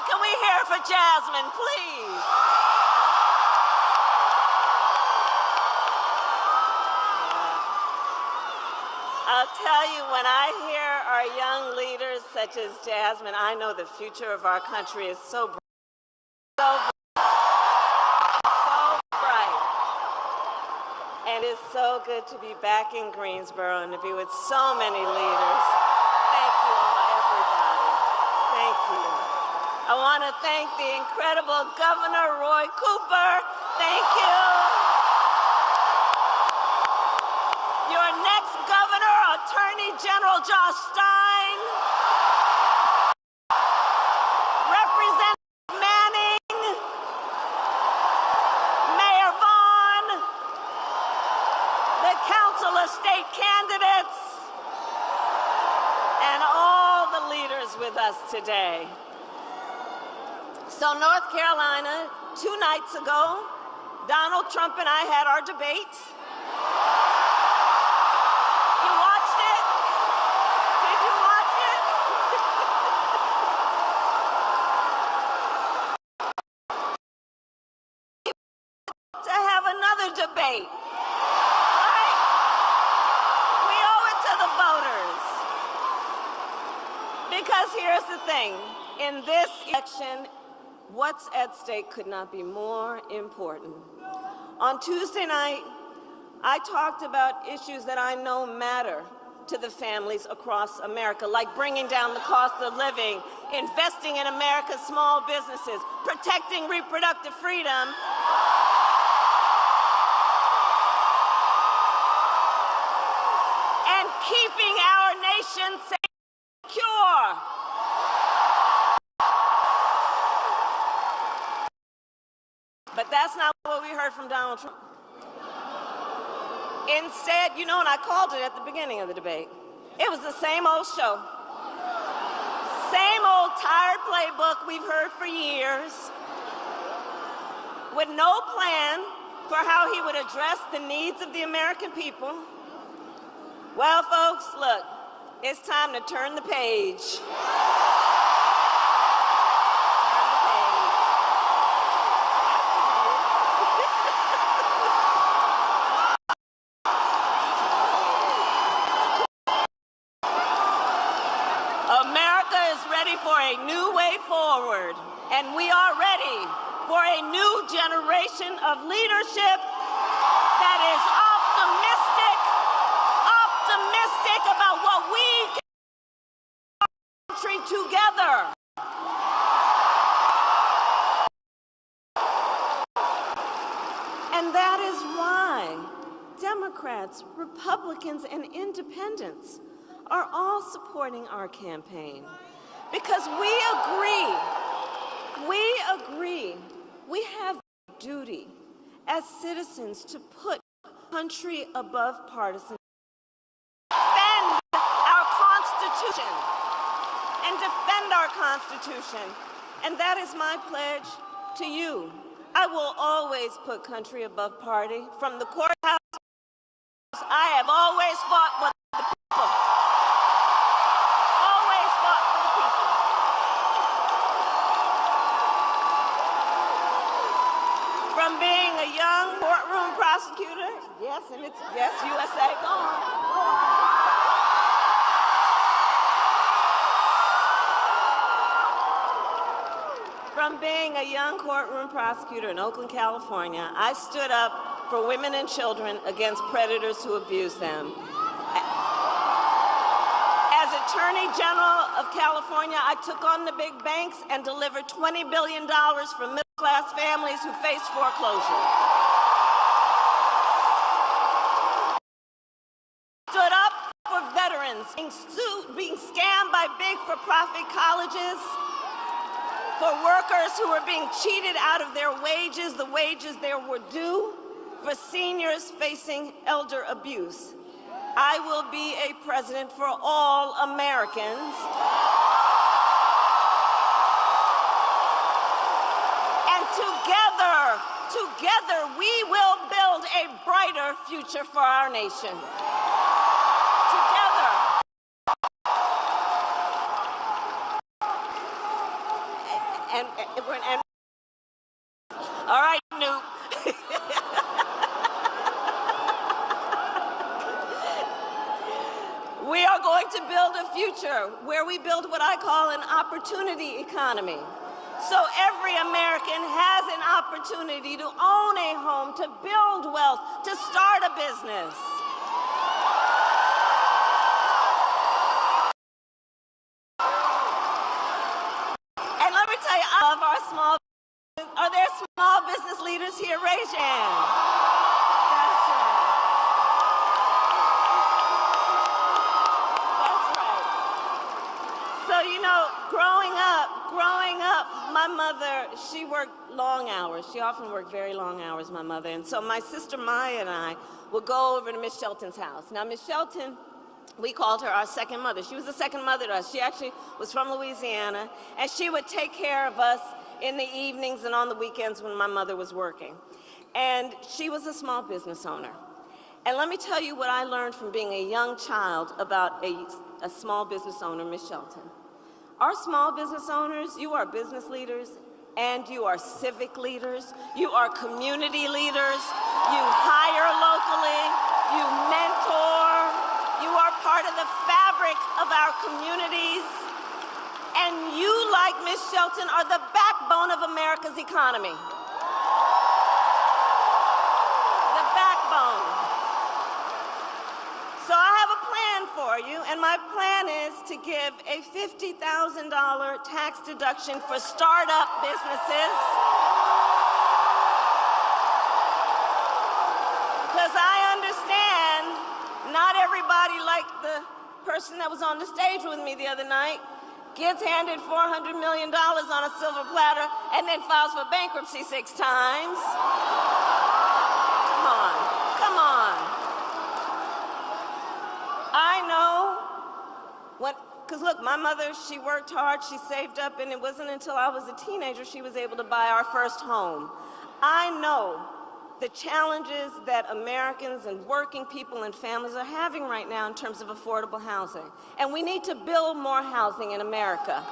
can we hear for Jasmine, please? I'll tell you, when I hear our young leaders such as Jasmine, I know the future of our country is so bright. So bright. And it's so good to be back in Greensboro and to be with so many leaders. Thank you all, everybody. Thank you. I want to thank the incredible Governor Roy Cooper. Thank you. Your next governor, Attorney General Josh Stein. Representative Manning. Mayor Vaughn. The Council of State Candidates. And all the leaders with us today. So North Carolina, 2 nights ago, Donald Trump and I had our debate. You watched it? Did you watch it? To have another debate, right? We owe it to the voters. Because here's the thing, in this election, what's at stake could not be more important. On Tuesday night, I talked about issues that I know matter to the families across America, like bringing down the cost of living, investing in America's small businesses, protecting reproductive freedom, and keeping our nation safe and secure. But that's not what we heard from Donald Trump. Instead, you know, and I called it at the beginning of the debate, it was the same old show. Same old tired playbook we've heard for years, with no plan for how he would address the needs of the American people. Well, folks, look, it's time to turn the page. America is ready for a new way forward, and we are ready for a new generation of leadership that is optimistic about what we can do our country together. And that is why Democrats, Republicans, and independents are all supporting our campaign, because we agree we have a duty as citizens to put country above partisan, defend our Constitution, and that is my pledge to you. I will always put country above party. From the courthouse, I have always fought for the people. From being a young courtroom prosecutor, yes, and it's, yes, USA, go on. From being a young courtroom prosecutor in Oakland, California, I stood up for women and children against predators who abuse them. As Attorney General of California, I took on the big banks and delivered $20 billion for middle-class families who face foreclosure. Stood up for veterans being scammed by big for-profit colleges, for workers who were being cheated out of their wages, the wages they were due, for seniors facing elder abuse. I will be a president for all Americans. And together we will build a brighter future for our nation. Together. and all right, Newt. We are going to build a future where we build what I call an opportunity economy. So every American has an opportunity to own a home, to build wealth, to start a business. And let me tell you, I love our small business. Are there small business leaders here? Raise your hand. That's right. That's right. So, you know, growing up, my mother, she worked long hours. She often worked very long hours, my mother. And so my sister Maya and I would go over to Miss Shelton's house. Now, Miss Shelton, we called her our second mother. She was the second mother to us. She actually was from Louisiana, and she would take care of us in the evenings and on the weekends when my mother was working. And she was a small business owner. And let me tell you what I learned from being a young child about a small business owner, Miss Shelton. Our small business owners, you are business leaders, and you are civic leaders, you are community leaders, you hire locally, you mentor, you are part of the fabric of our communities, and you, like Miss Shelton, are the backbone of America's economy. The backbone. So I have a plan for you, and my plan is to give a $50,000 tax deduction for startup businesses. Because I understand not everybody, like the person that was on the stage with me the other night, gets handed $400 million on a silver platter and then files for bankruptcy 6 times. Come on, come on. I know, because look, my mother, she worked hard, she saved up, and it wasn't until I was a teenager she was able to buy our first home. I know the challenges that Americans and working people and families are having right now in terms of affordable housing. And we need to build more housing in America.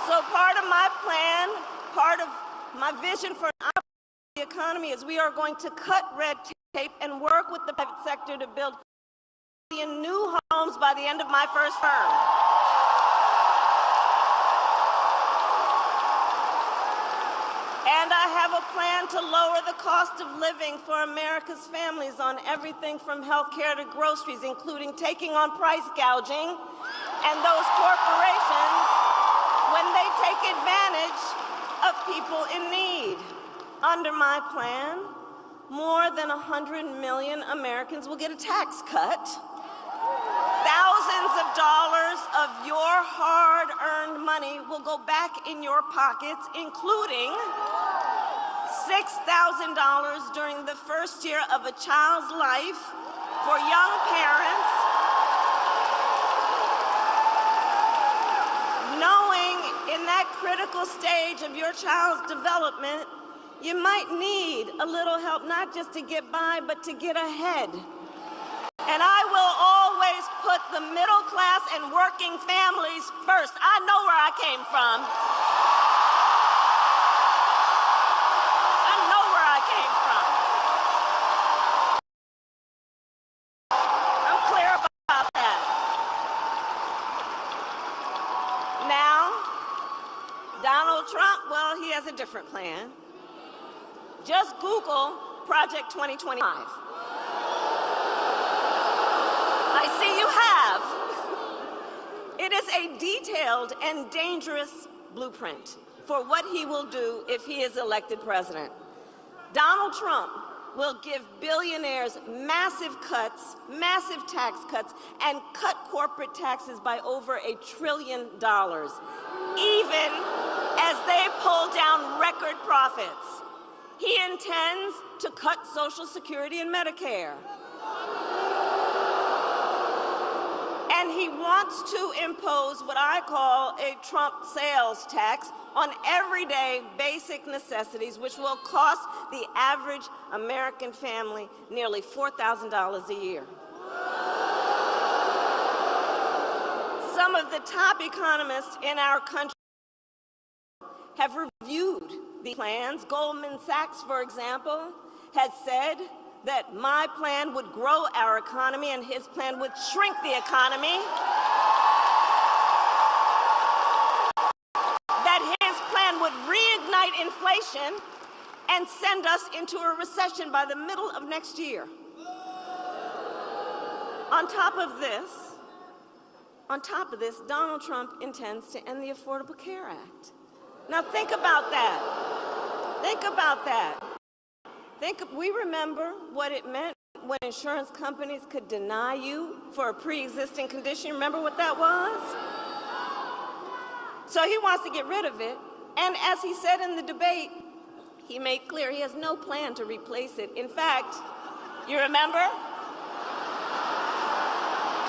So part of my plan, part of my vision for the economy is we are going to cut red tape and work with the private sector to build new homes by the end of my first term. And I have a plan to lower the cost of living for America's families on everything from health care to groceries, including taking on price gouging and those corporations when they take advantage of people in need. Under my plan, more than 100 million Americans will get a tax cut. Thousands of dollars of your hard-earned money will go back in your pockets, including $6,000 during the first year of a child's life for young parents, knowing in that critical stage of your child's development, you might need a little help, not just to get by, but to get ahead. And I will always put the middle class and working families first. I know where I came from. I know where I came from. I'm clear about that. Now, Donald Trump, well, he has a different plan. Just Google Project 2025. I see you have. It is a detailed and dangerous blueprint for what he will do if he is elected president. Donald Trump will give billionaires massive cuts, massive tax cuts, and cut corporate taxes by over $1 trillion, even as they pull down record profits. He intends to cut Social Security and Medicare. And he wants to impose what I call a Trump sales tax on everyday basic necessities, which will cost the average American family nearly $4,000 a year. Some some of the top economists in our country have reviewed the plans. Goldman Sachs, for example, has said that my plan would grow our economy and his plan would shrink the economy. That his plan would reignite inflation and send us into a recession by the middle of next year. On top of this, Donald Trump intends to end the Affordable Care Act. Now think about that. Think about that. We remember what it meant when insurance companies could deny you for a pre-existing condition. Remember what that was? So he wants to get rid of it. And as he said in the debate, he made clear he has no plan to replace it. In fact, you remember?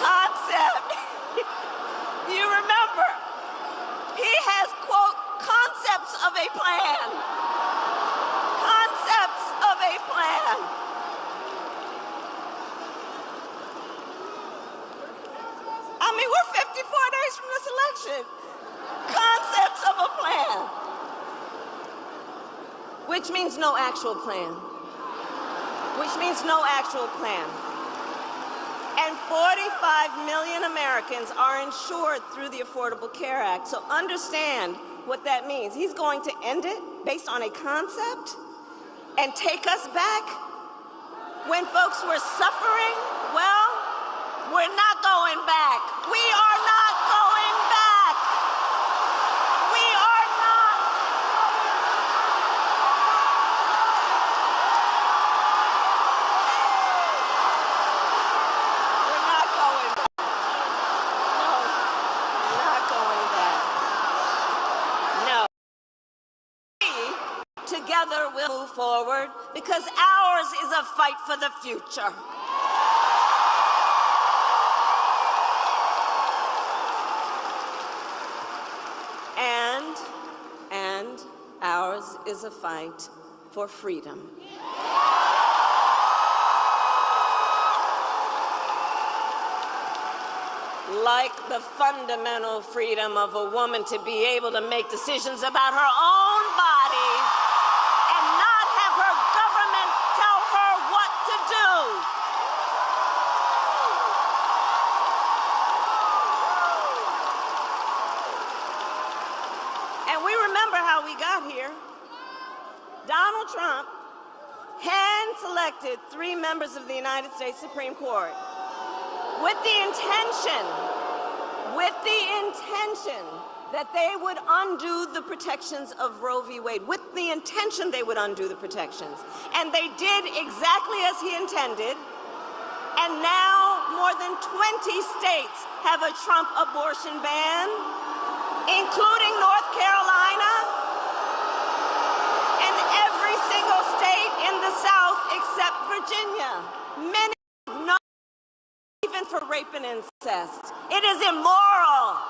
Concept. You remember? He has, quote, concepts of a plan. Concepts of a plan. I mean, we're 54 days from this election. Concepts of a plan. Which means no actual plan. Which means no actual plan. And 45 million Americans are insured through the Affordable Care Act. So understand what that means. He's going to end it based on a concept and take us back when folks were suffering. Well, we're not going back. We are not going back. We are not. We're not going back. No, we're not going back. No. We together will move forward because ours is a fight for the future. And ours is a fight for freedom. Like the fundamental freedom of a woman to be able to make decisions about her own body and not have her government tell her what to do. And we remember how we got here. Donald Trump hand-selected 3 members of the United States Supreme Court with the intention that they would undo the protections of Roe v. Wade, with the intention they would undo the protections. And they did exactly as he intended. And now more than 20 states have a Trump abortion ban, including North Carolina, and every single state in the South except Virginia. Many not even for rape and incest. It is immoral,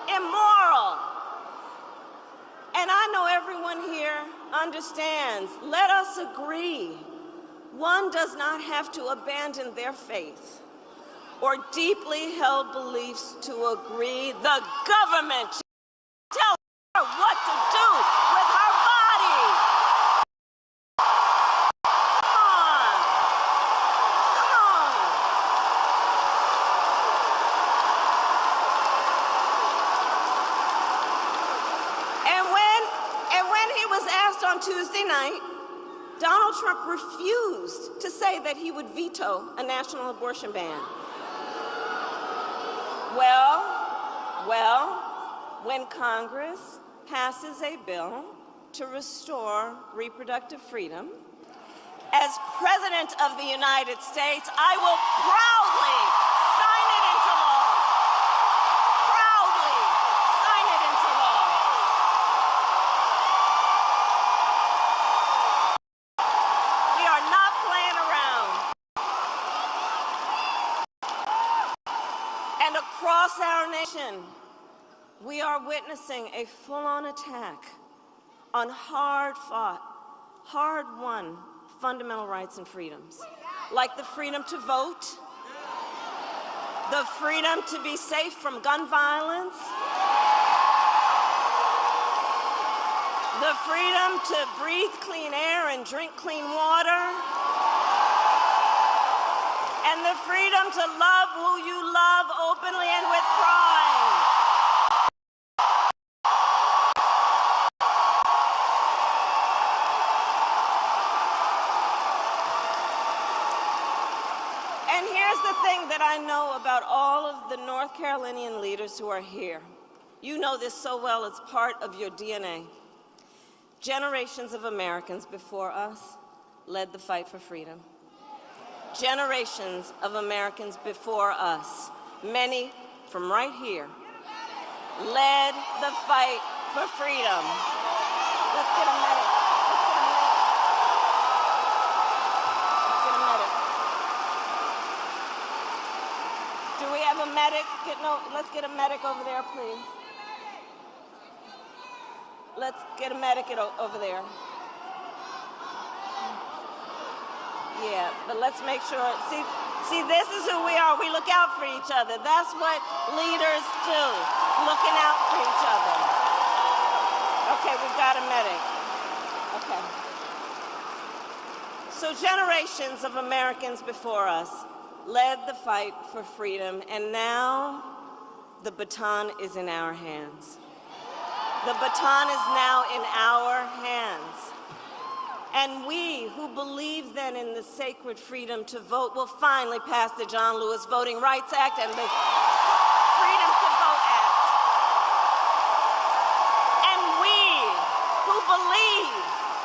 immoral. And I know everyone here understands. Let us agree. One does not have to abandon their faith or deeply held beliefs to agree. The government should tell her what to do with her body. Come on. Come on. And when he was asked on Tuesday night, Donald Trump refused to say that he would veto a national abortion ban. Well, when Congress passes a bill to restore reproductive freedom, as President of the United States, I will proudly sign it into law. Proudly sign it into law. We are not playing around. And across our nation, we are witnessing a full-on attack on hard-fought, hard-won fundamental rights and freedoms, like the freedom to vote, the freedom to be safe from gun violence, the freedom to breathe clean air and drink clean water, and the freedom to love who you love openly and with pride. And here's the thing that I know about all of the North Carolinian leaders who are here. You know this so well, it's part of your DNA. Generations of Americans before us led the fight for freedom. Generations of Americans before us, many from right here, led the fight for freedom. Let's get a medic. Do we have a medic? Let's get a medic over there, please. Let's get a medic over there. Yeah, but let's make sure. See, this is who we are. We look out for each other. That's what leaders do, looking out for each other. Okay, we've got a medic. Okay. So generations of Americans before us led the fight for freedom, and now the baton is in our hands. The baton is now in our hands. And we who believe then in the sacred freedom to vote will finally pass the John Lewis Voting Rights Act and the Freedom to Vote Act. And we who believe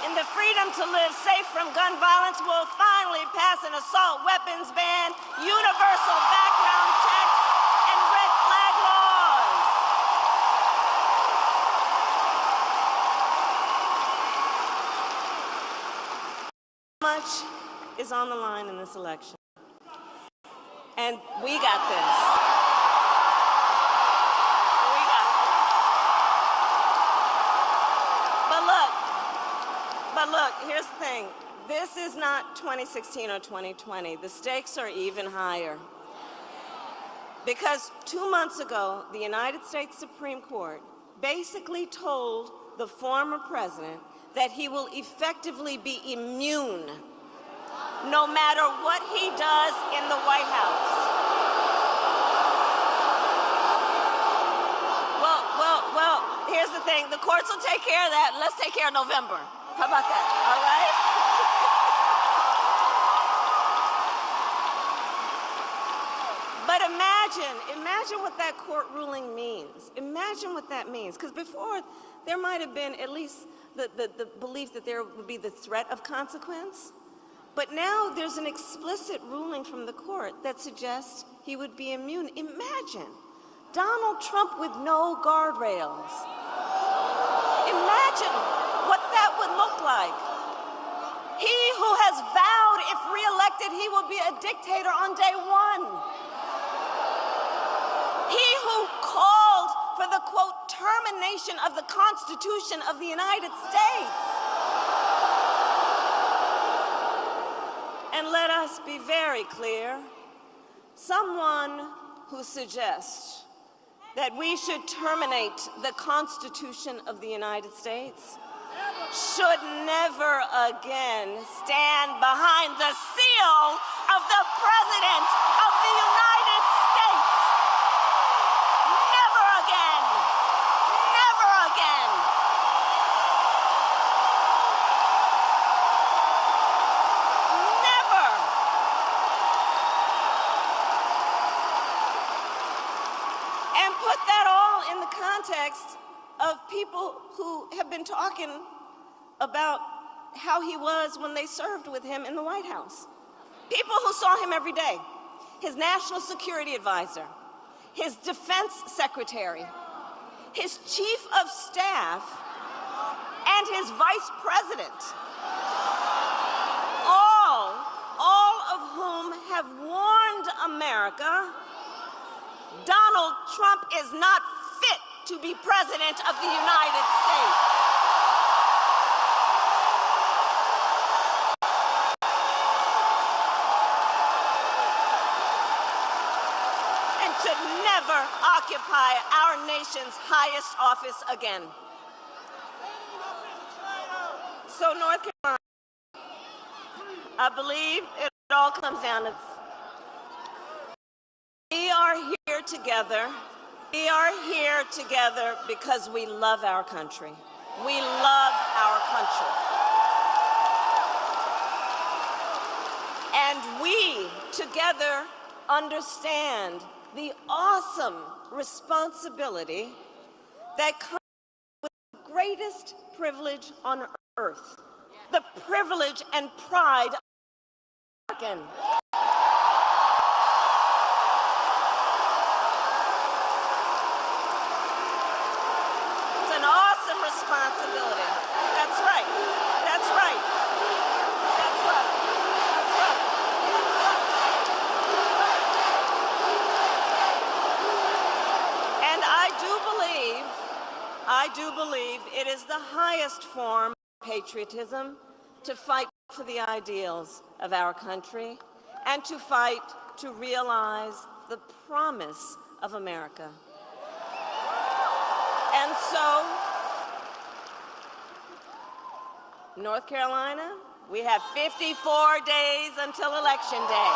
in the freedom to live safe from gun violence will finally pass an assault weapons ban, universal background checks, and red flag laws. Much is on the line in this election, and we got this. We got this. But look, here's the thing. This is not 2016 or 2020. The stakes are even higher. Because 2 months ago, the United States Supreme Court basically told the former president that he will effectively be immune no matter what he does in the White House. Well, here's the thing. The courts will take care of that. Let's take care of November. How about that? All right? But imagine what that court ruling means. Imagine what that means. Because before, there might have been at least the belief that there would be the threat of consequence. But now there's an explicit ruling from the court that suggests he would be immune. Imagine Donald Trump with no guardrails. Imagine what that would look like. He who has vowed, if reelected, he will be a dictator on day one. He who called for the, quote, termination of the Constitution of the United States. And let us be very clear, someone who suggests that we should terminate the Constitution of the United States should never again stand behind the seal of the President of the United States. Never again. Never again. Never. And put that all in the context of people who have been talking about how he was when they served with him in the White House. People who saw him every day. His national security advisor, his defense secretary, his chief of staff, and his vice president. All of whom have warned America, Donald Trump is not fit to be president of the United States. nation's highest office again. So North Carolina, I believe it all comes down to this. We are here together. We are here together because we love our country. We love our country. And we together understand the awesome responsibility that comes with the greatest privilege on earth, the privilege and pride of American. It's an awesome responsibility. That's right. That's right. That's right. That's right. And I do believe it is the highest form of patriotism to fight for the ideals of our country and to fight to realize the promise of America. And so, North Carolina, we have 54 days until Election Day.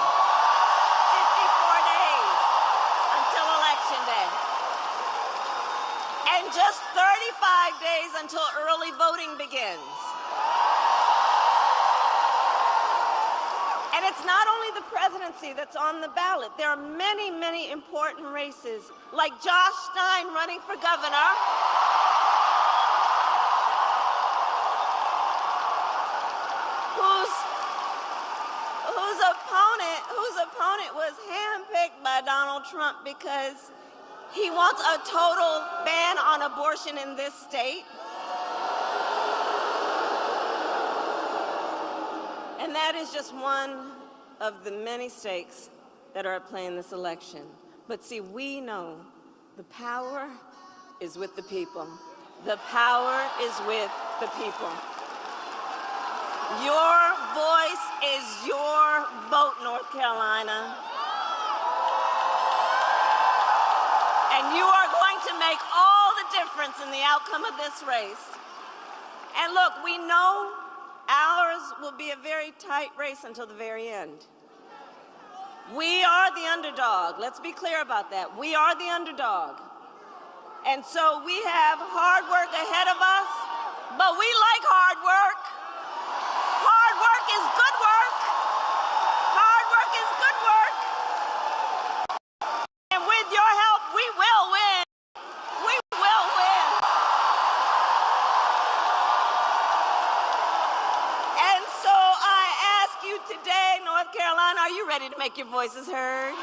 54 days until Election Day. And just 35 days until early voting begins. And it's not only the presidency that's on the ballot. There are many, many important races, like Josh Stein running for governor, whose opponent was handpicked by Donald Trump because he wants a total ban on abortion in this state. And that is just one of the many stakes that are at play in this election. But see, we know the power is with the people. The power is with the people. Your voice is your vote, North Carolina. And you are going to make all the difference in the outcome of this race. And look, we know ours will be a very tight race until the very end. We are the underdog. Let's be clear about that. We are the underdog. And so we have hard work ahead of us, but we like hard work. Hard work is good work. Hard work is good work. And with your help, we will win. We will win. And so I ask you today, North Carolina, are you ready to make your voices heard?